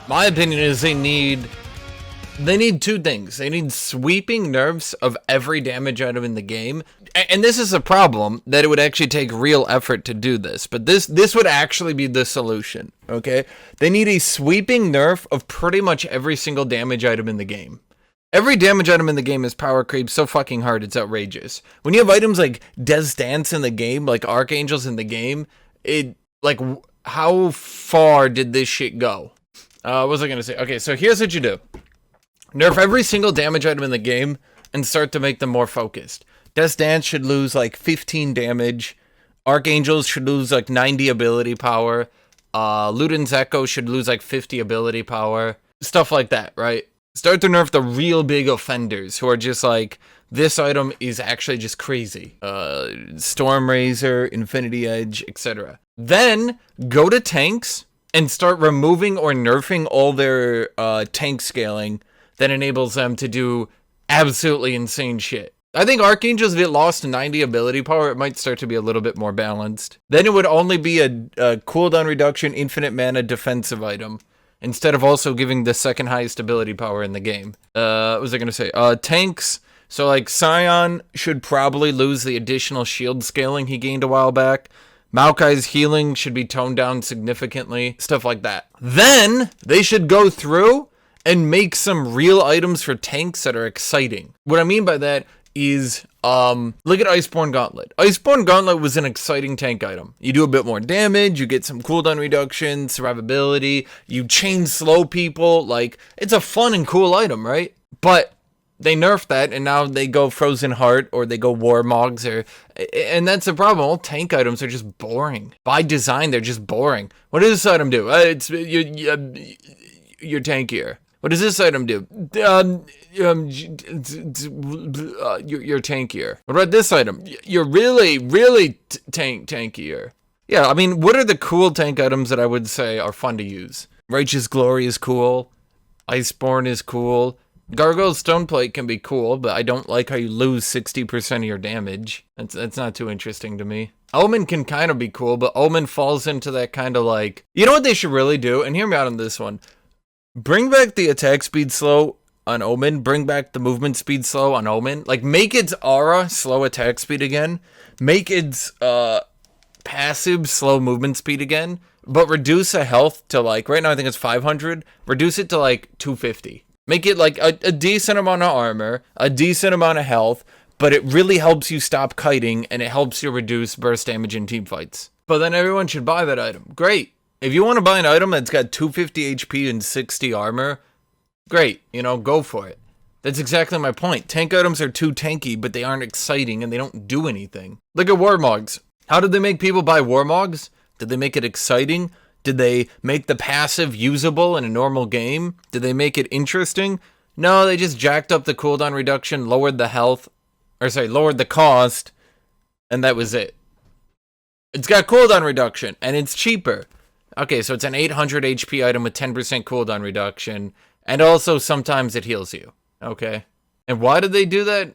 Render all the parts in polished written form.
My opinion is they need two things. They need sweeping nerfs of every damage item in the game. And this is a problem, that it would actually take real effort to do this. But this would actually be the solution, okay? They need a sweeping nerf of pretty much every single damage item in the game. Every damage item in the game is power creep so fucking hard, it's outrageous. When you have items like Des Dance in the game, like Archangels in the game, how far did this shit go? What was I gonna say? Okay, so here's what you do. Nerf every single damage item in the game and start to make them more focused. Des Dance should lose like 15 damage. Archangels should lose like 90 ability power. Luden's Echo should lose like 50 ability power. Stuff like that, right? Start to nerf the real big offenders who are just like, this item is actually just crazy. Storm Razor, Infinity Edge, etc. Then go to tanks and start removing or nerfing all their tank scaling that enables them to do absolutely insane shit. I think Archangels, if it lost 90 ability power, it might start to be a little bit more balanced. Then it would only be a cooldown reduction, infinite mana defensive item, instead of also giving the second highest ability power in the game. What was I going to say? Tanks, so like Scion should probably lose the additional shield scaling he gained a while back. Maokai's healing should be toned down significantly, stuff like that. Then they should go through and make some real items for tanks that are exciting. What I mean by that is, look at Iceborne Gauntlet. Iceborne Gauntlet was an exciting tank item. You do a bit more damage, you get some cooldown reduction, survivability, you chain slow people, like, it's a fun and cool item, right? But they nerfed that, and now they go Frozen Heart, or they war Mogs, and that's the problem. All tank items are just boring. By design, they're just boring. What does this item do? You're tankier. What does this item do? You're tankier. What about this item? You're really tankier. Yeah, I mean, what are the cool tank items that I would say are fun to use? Righteous Glory is cool. Iceborne is cool. Gargoyle's Stoneplate can be cool, but I don't like how you lose 60% of your damage. That's not too interesting to me. Omen can kind of be cool, but Omen falls into that kind of like... You know what they should really do? And hear me out on this one. Bring back the attack speed slow on Omen. Bring back the movement speed slow on Omen. Like, make its aura slow attack speed again. Make its passive slow movement speed again. But reduce the health to, like, right now I think it's 500. Reduce it to, like, 250. Make it, like, a decent amount of armor. A decent amount of health. But it really helps you stop kiting. And it helps you reduce burst damage in team fights. But then everyone should buy that item. Great. If you want to buy an item that's got 250 HP and 60 armor, great, go for it. That's exactly my point. Tank items are too tanky, but they aren't exciting and they don't do anything. Look at Warmogs. How did they make people buy Warmogs? Did they make it exciting? Did they make the passive usable in a normal game? Did they make it interesting? No, they just jacked up the cooldown reduction, lowered the cost, and that was it. It's got cooldown reduction, and it's cheaper. Okay, so it's an 800 HP item with 10% cooldown reduction, and also sometimes it heals you, okay? And why did they do that?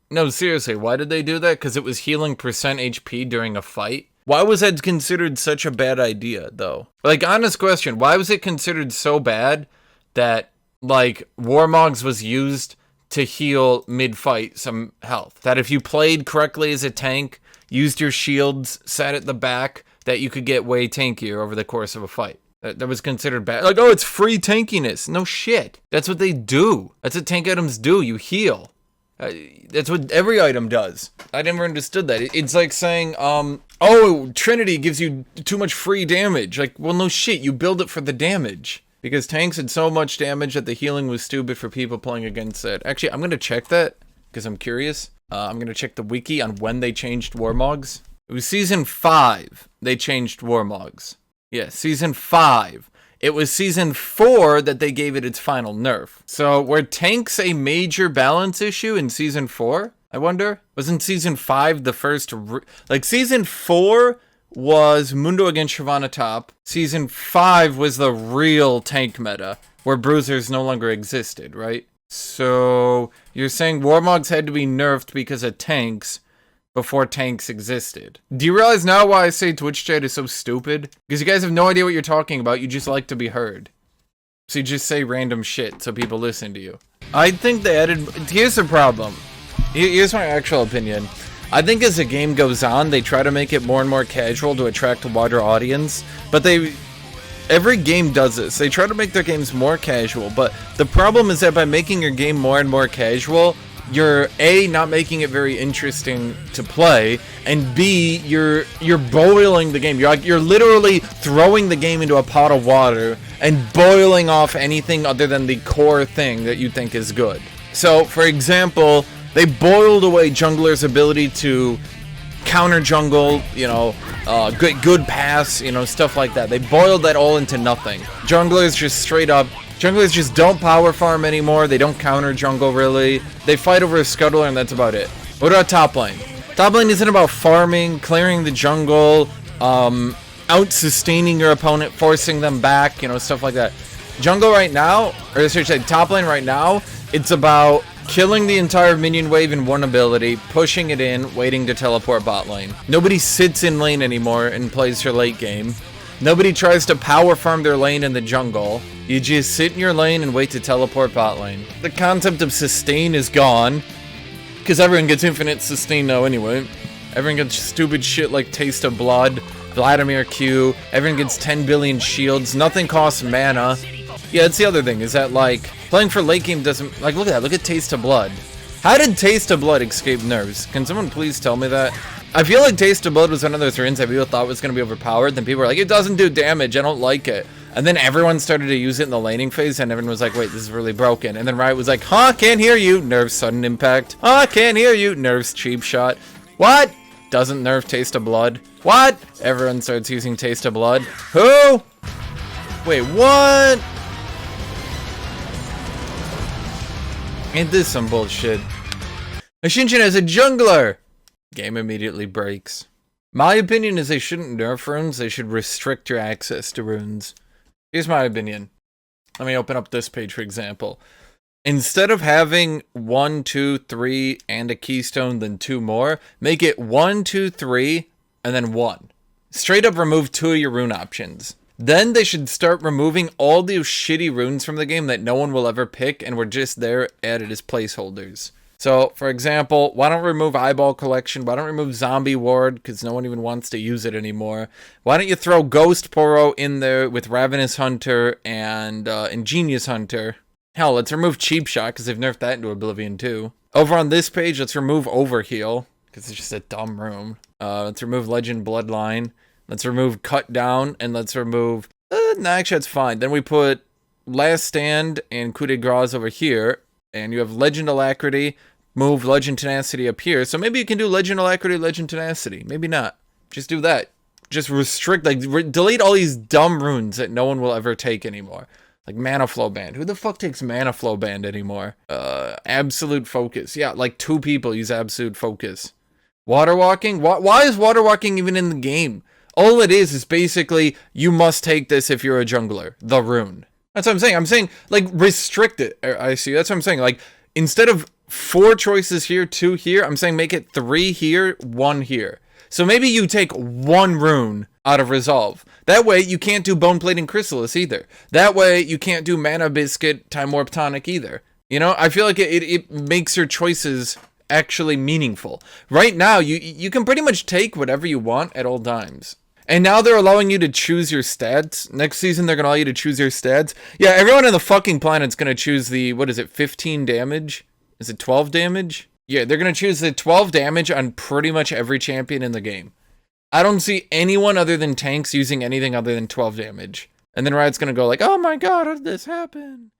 No, seriously, why did they do that? Because it was healing percent HP during a fight? Why was that considered such a bad idea, though? Like, honest question, why was it considered so bad that, like, Warmogs was used to heal mid-fight some health? That if you played correctly as a tank, used your shields, sat at the back, that you could get way tankier over the course of a fight. That was considered bad. Like, oh, it's free tankiness. No shit. That's what they do. That's what tank items do. You heal. That's what every item does. I never understood that. It's like saying, oh, Trinity gives you too much free damage. Like, well, no shit. You build it for the damage. Because tanks had so much damage that the healing was stupid for people playing against it. Actually, I'm going to check that because I'm curious. I'm going to check the wiki on when they changed Warmogs. It was Season 5 they changed Warmogs. Yeah, Season 5. It was Season 4 that they gave it its final nerf. So, were tanks a major balance issue in Season 4? I wonder? Wasn't Season 5 the first... Season 4 was Mundo against Shyvana top. Season 5 was the real tank meta, where bruisers no longer existed, right? So, you're saying Warmogs had to be nerfed because of tanks before tanks existed. Do you realize now why I say Twitch chat is so stupid? Because you guys have no idea what you're talking about, you just like to be heard. So you just say random shit so people listen to you. I think they added... Here's the problem. Here's my actual opinion. I think as the game goes on, they try to make it more and more casual to attract a wider audience. But every game does this. They try to make their games more casual. But the problem is that by making your game more and more casual, you're A, not making it very interesting to play, and B, you're boiling the game. You're literally throwing the game into a pot of water and boiling off anything other than the core thing that you think is good. So, for example, they boiled away jungler's ability to counter jungle, you know, good pass, you know, stuff like that. They boiled that all into nothing. Junglers just don't power farm anymore. They don't counter jungle really. They fight over a scuttler and that's about it. What about top lane? Top lane isn't about farming, clearing the jungle, out-sustaining your opponent, forcing them back, you know, stuff like that. Jungle right now, or I should say top lane right now, it's about killing the entire minion wave in one ability, pushing it in, waiting to teleport bot lane. Nobody sits in lane anymore and plays your late game. Nobody tries to power farm their lane in the jungle. You just sit in your lane and wait to teleport bot lane. The concept of sustain is gone, because everyone gets infinite sustain now anyway. Everyone gets stupid shit like Taste of Blood, Vladimir Q, everyone gets 10 billion shields, nothing costs mana. Yeah, that's the other thing, is that like, playing for late game doesn't, like look at that, look at Taste of Blood. How did Taste of Blood escape nerfs? Can someone please tell me that? I feel like Taste of Blood was one of those runes that people thought was going to be overpowered, then people were like, it doesn't do damage, I don't like it. And then everyone started to use it in the laning phase, and everyone was like, wait, this is really broken. And then Riot was like, huh, can't hear you, nerfs sudden impact. Huh, can't hear you, nerfs cheap shot. What? Doesn't nerf Taste of Blood. What? Everyone starts using Taste of Blood. Who? Wait, what? Ain't this some bullshit? Hashinshins as a jungler! Game immediately breaks. My opinion is they shouldn't nerf runes, they should restrict your access to runes. Here's my opinion. Let me open up this page, for example. Instead of having 1, 2, 3, and a keystone, then 2 more, make it 1, 2, 3, and then 1. Straight up remove 2 of your rune options. Then they should start removing all these shitty runes from the game that no one will ever pick, and were just there added as placeholders. So, for example, why don't remove Eyeball Collection? Why don't remove Zombie Ward? Because no one even wants to use it anymore. Why don't you throw Ghost Poro in there with Ravenous Hunter and Ingenious Hunter? Hell, let's remove Cheap Shot, because they've nerfed that into Oblivion too. Over on this page, let's remove Overheal, because it's just a dumb room. Let's remove Legend Bloodline. Let's remove Cut Down, and let's remove... no, actually, that's fine. Then we put Last Stand and Coup de Grace over here, and you have Legend Alacrity, move Legend Tenacity up here. So maybe you can do Legend Alacrity, Legend Tenacity. Maybe not. Just do that. Just restrict, like, delete all these dumb runes that no one will ever take anymore. Like Mana Flow Band. Who the fuck takes Mana Flow Band anymore? Absolute Focus. Yeah, like 2 people use Absolute Focus. Water Walking? Why is Water Walking even in the game? All it is basically, you must take this if you're a jungler. The rune. That's what I'm saying. I'm saying, like, restrict it. I see. That's what I'm saying. Like, instead of 4 choices here, 2 here, I'm saying make it 3 here, 1 here. So maybe you take 1 rune out of Resolve. That way, you can't do Bone Plating Chrysalis either. That way, you can't do Mana Biscuit, Time Warp Tonic either. You know, I feel like it makes your choices actually meaningful. Right now, you can pretty much take whatever you want at all times. And now they're allowing you to choose your stats. Next season, they're going to allow you to choose your stats. Yeah, everyone on the fucking planet's going to choose the, what is it, 15 damage? Is it 12 damage? Yeah, they're going to choose the 12 damage on pretty much every champion in the game. I don't see anyone other than tanks using anything other than 12 damage. And then Riot's going to go like, oh my god, how did this happen?